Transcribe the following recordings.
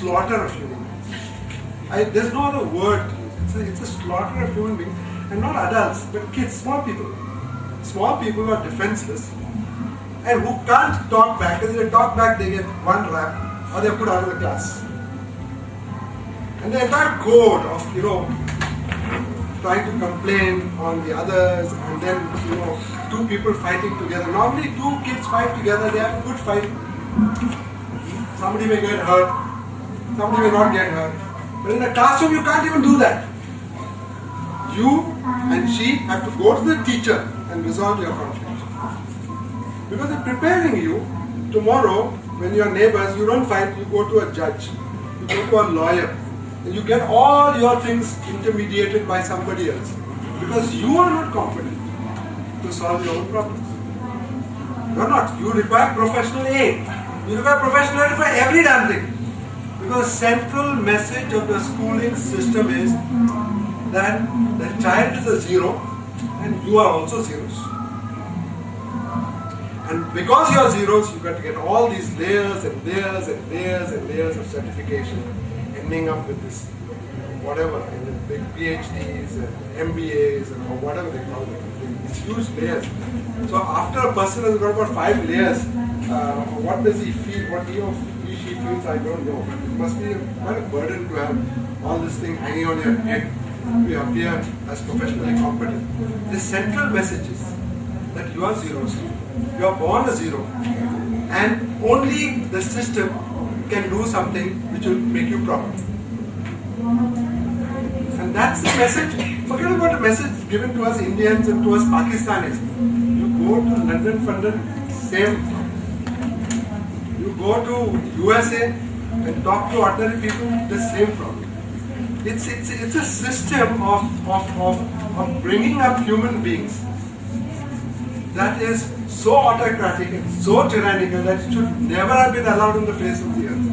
slaughter of human beings. There's no other word to use. It's a slaughter of human beings, and not adults, but kids, small people. Small people who are defenseless and who can't talk back. Because if they talk back, they get one rap or they're put out of the class. And the entire code of, trying to complain on the others, and then, two people fighting together. Normally, two kids fight together, they have a good fight. Somebody may get hurt, somebody may not get hurt. But in a classroom, you can't even do that. You and she have to go to the teacher and resolve your conflict. Because they're preparing you tomorrow when your neighbors, you don't fight, you go to a judge, you go to a lawyer, and you get all your things intermediated by somebody else. Because you are not competent to solve your own problems. You are not. You require professional aid. You require professional aid for every damn thing. Because the central message of the schooling system is that the child is a zero and you are also zeros. And because you are zeros, you got to get all these layers and layers and layers and layers of certification, ending up with this, whatever, big PhDs and MBAs or whatever they call it, these huge layers. So after a person has got about 5 layers, what does he feel? What he or she feels, I don't know. It must be quite a burden to have all this thing hanging on your head to appear as professionally competent. The central message is that you are zeros. You are born a zero. And only the system can do something which will make you proper. And that's the message. Forget about the message given to us Indians and to us Pakistanis. You go to London, same. You go to USA and talk to ordinary people, the same problem. It's a system of bringing up human beings that is so autocratic and so tyrannical that it should never have been allowed on the face of the earth.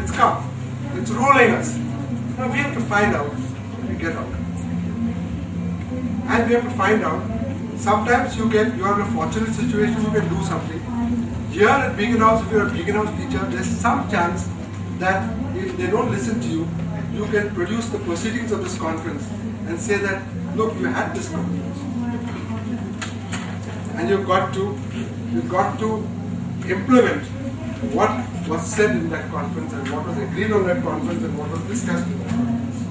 It's come. It's ruling us. Now we have to find out and get out. And we have to find out, sometimes you are in a fortunate situation, you can do something. Here at Beaconhouse, if you're a Beaconhouse teacher, there's some chance that if they don't listen to you, you can produce the proceedings of this conference and say that, look, you had this conference. And you've got to implement what was said in that conference and what was agreed on that conference and what was discussed in that conference.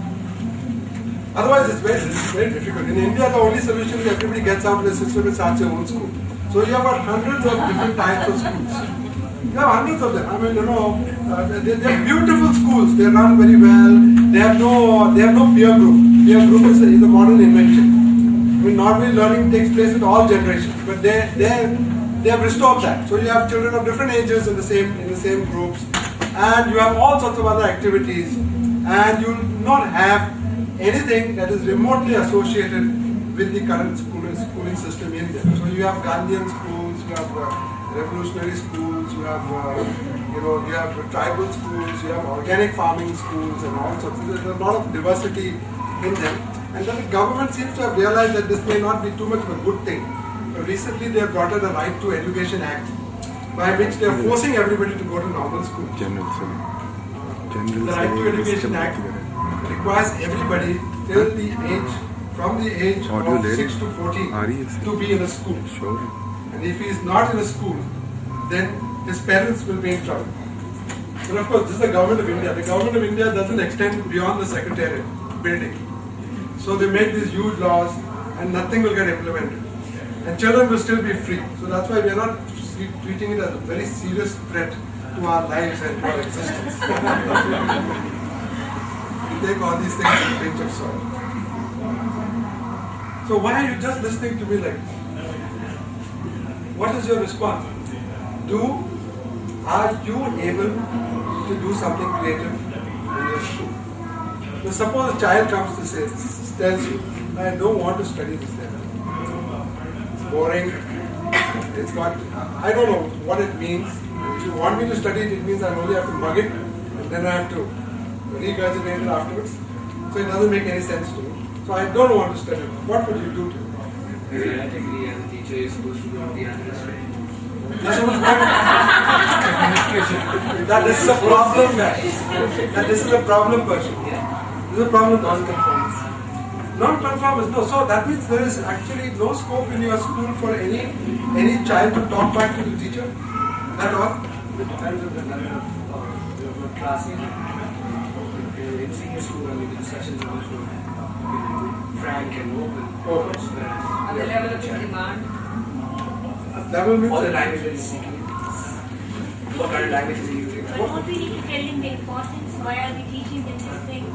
Otherwise, it's very difficult. In India, the only solution is everybody gets out of the system and starts their own school. So you have got hundreds of different types of schools. You have hundreds of them. I mean, they're beautiful schools. They run very well. They have no peer group. Peer group is a modern invention. I mean, normally learning takes place with all generations, but they have restored that. So you have children of different ages in the same groups, and you have all sorts of other activities, and you will not have anything that is remotely associated with the current schooling system in India. So you have Gandhian schools, you have revolutionary schools, you have tribal schools, you have organic farming schools, and all sorts. There's a lot of diversity in them. And then the government seems to have realized that this may not be too much of a good thing. Recently they have brought in a Right to Education Act by which they are forcing everybody to go to normal school. The Right to Education Act requires everybody from the age of 6 to 14 to be in a school. And if he is not in a school, then his parents will be in trouble. But of course, this is the government of India. The government of India doesn't extend beyond the secretariat building. So they make these huge laws and nothing will get implemented. And children will still be free. So that's why we are not treating it as a very serious threat to our lives and to our existence. We take all these things with a pinch of salt. So why are you just listening to me like this? What is your response? Are you able to do something creative in your school? So suppose a child comes to say, tells you, I don't want to study this level. It's boring. It's got, I don't know what it means. If you want me to study it, it means I only have to mug it and then I have to regurgitate it afterwards. So it doesn't make any sense to me. So I don't want to study it. What would you do to it? Theoretically, as a teacher, you're supposed to be on the other side. There's so much work. That this is a problem, guys. That this is a problem, person. This is a problem. Non-conformist. No. So that means there is actually no scope in your school for any child to talk back to the teacher at all. It depends on the level of class. In senior school, I mean, the discussions are also frank and open. Oh. At the level of the demand. Level means All the languages is seeking. What kind of languages are you using? But don't we need to tell them the importance? Why are we teaching them this thing?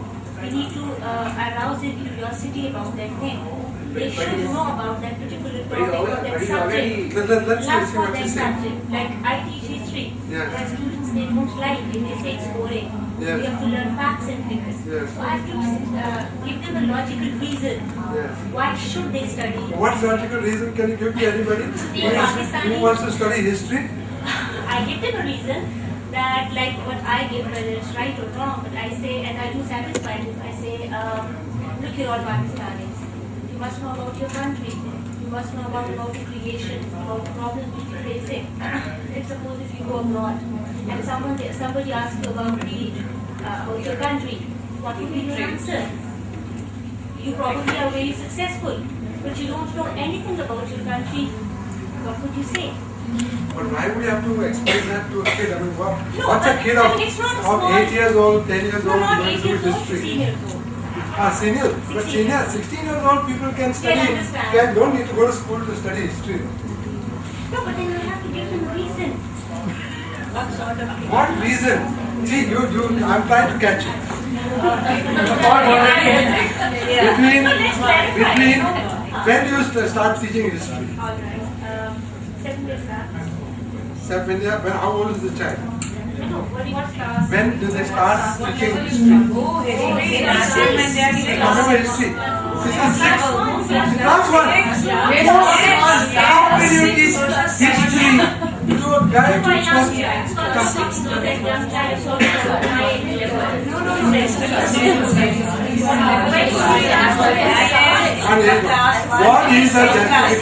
We need to arouse their curiosity about that thing. They should know about that particular topic or that subject. Let's Love see for what that you say. subject. Like I teach history. Yes. There are students they don't like it. They say it's boring. Yes. We have to learn facts and figures. Yes. So I have to give them a logical reason. Yes. Why should they study? What logical reason can you give to anybody who wants to study history? I give them a reason that, like what I give, whether it's right or wrong, but I say, and I do satisfy them, I say, look, you're all Pakistanis. You must know about your country. You must know about the creation, about the problems which you're facing. Let's suppose if you go abroad and somebody asks you about your country, what will be your answer? You probably are very successful, but you don't know anything about your country. What would you say? But why would you have to explain that to a kid? I mean, what's but a kid I mean, it's not a of small- 8 years old, 10 years No, old not going 8 through years old, history? 16 years old. Senior. But 16. senior, 16 years old people can study. understand. Don't need to go to school to study history. No, but then you have to give them a reason. What sort of reason? What reason? See, I'm trying to catch it. Between when do you start teaching history? All right. 7 years back. How old is the child? No, what class? When do they start teaching history? Oh, history. Remember history? This is 6. Class 1. How can you teach history to a guy who just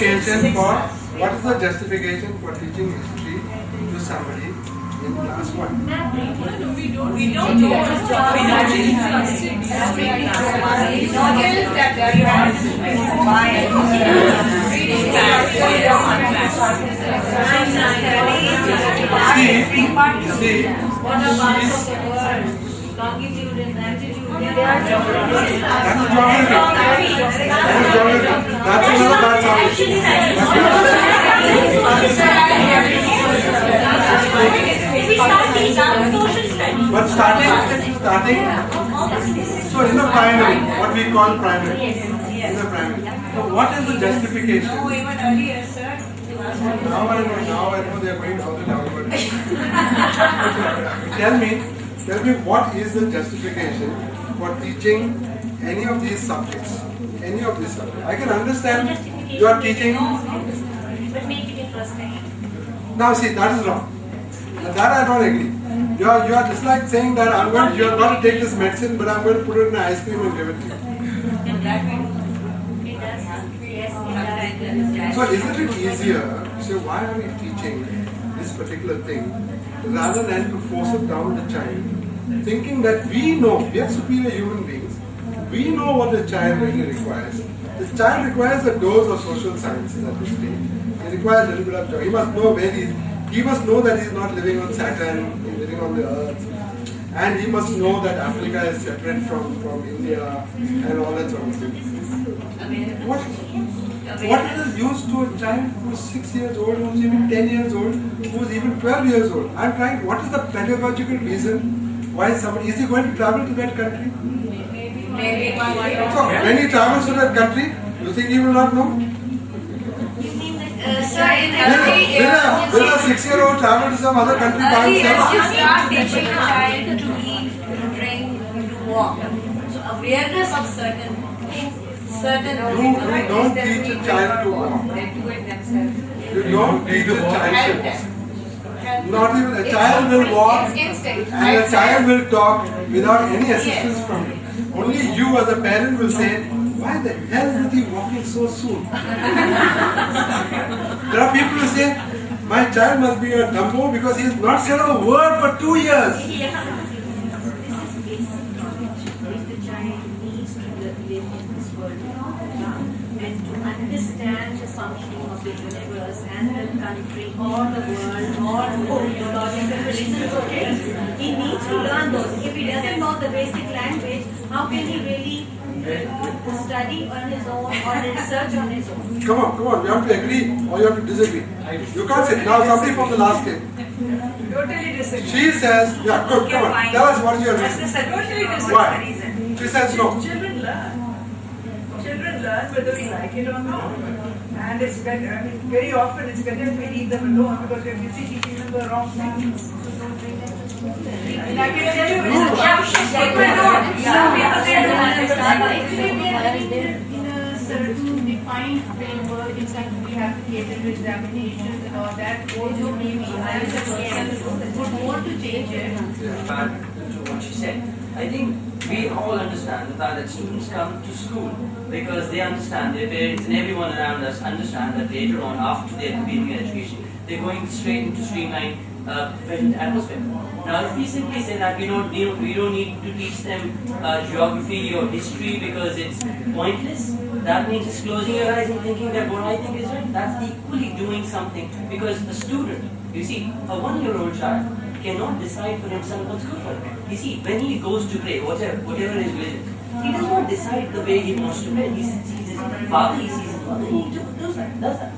What is the justification for teaching history to somebody in class 1? We don't do See, longitude and latitude. that's geography. That's another bad topic. But starting. So in the primary, what we call primary. In the primary. So what is the justification? No, even earlier, sir. Now I know they are going further downward. Tell me what is the justification for teaching any of these subjects? Any of these subjects. I can understand you are teaching. But make it interesting. Now see, that is wrong. That I don't agree. You are just like saying that you are going to take this medicine, but I'm going to put it in ice cream and give it to you. It does. Yes, So isn't it easier to say why are we teaching this particular thing rather than to force it down the child, thinking that we are superior human beings, we know what the child really requires. The child requires a dose of social sciences at this stage. He requires a little bit of joy. He must know where he must know that he's not living on Saturn, he's living on the earth. And he must know that Africa is separate from India and all that sort of thing. What is the use to a child who's 6 years old, who's even 10 years old, who's even 12 years old? I'm trying, what is the pedagogical reason why somebody, is he going to travel to that country? Maybe. So when he travels to that country, you think he will not know? Sir, in every Will a 6-year-old travel to some other country by early as you himself? start teaching a child to eat, drink, to walk. So awareness of certain You don't teach a child to walk. They do it themselves. You don't teach a child to Help walk. them. Not even a child will walk It's instinct. and a child will talk without any assistance from you. Only you as a parent will say, why the hell is he walking so soon? There are people who say, My child must be a dumbo because he has not said a word for 2 years. Yeah. This is basic knowledge which the child needs to live in this world and to understand the functioning of the universe and the country or the world or the logical reasons of things. He needs to learn those. If he doesn't know the basic language, how can he really study on his own or research on his own? Come on, you have to agree or you have to disagree. You can't say, now somebody from the last day. Totally disagree. She says, yeah, good, come on, fine. tell us what is your That's reason. the totally disagree Why? the reason. She says no. Children learn. Children learn whether we like it or not. And it's better, I mean, very often it's better if we leave them alone because we're busy teaching them the wrong things. And I can tell you, Actually, we are living in a certain defined framework. In fact, we have to cater to examinations and all that. Also, maybe I as a person would want to change it. Back to what she said, I think we all understand the fact that students come to school because they understand, their parents and everyone around us understand that later on, after their completing education, they're going straight into streamlined present atmosphere. Now, if we simply say that we don't need to teach them geography or history because it's pointless, that means just closing your eyes and thinking that what I think is right. That's equally doing something because a student, you see, a 1-year-old child cannot decide for himself what's good for him. You see, when he goes to play, whatever his religion, he does not decide the way he wants to play. He sees his father, he sees his mother, he does that.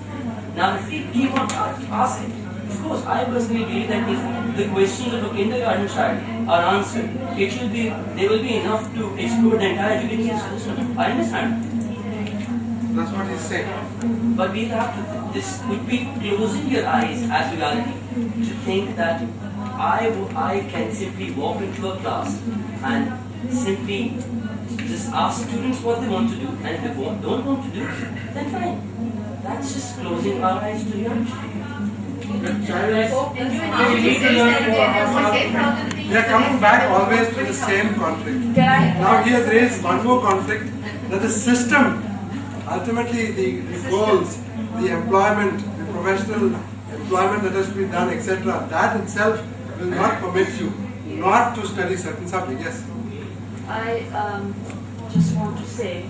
Now, if we keep on asking, of course, I personally believe that if the questions of a kindergarten child are answered, there will be enough to explore the entire education system. I understand. That's what he's saying. But we have to, this would be closing your eyes as reality to think that I can simply walk into a class and simply just ask students what they want to do, and if they don't want to do, then fine. That's just closing our eyes to reality. The child is, They they are coming back always to the same conflict. Now he has raised one more conflict, that the system, ultimately the goals, the employment, the professional employment that has to be done, etc., that itself will not permit you not to study certain subjects. Yes. I just want to say,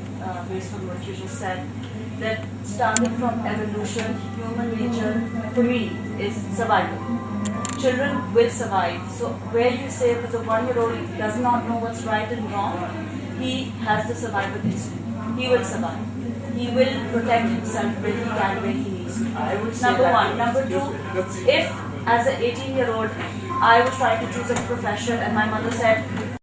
based on what you just said, that starting from evolution, human nature, for me, is survival. Children will survive. So where you say that the 1-year-old does not know what's right and wrong, he has the survival instinct. He will survive. He will protect himself when he can, when he needs to. I would say Number that one. Number two, if as an 18-year-old I was trying to choose a profession and my mother said,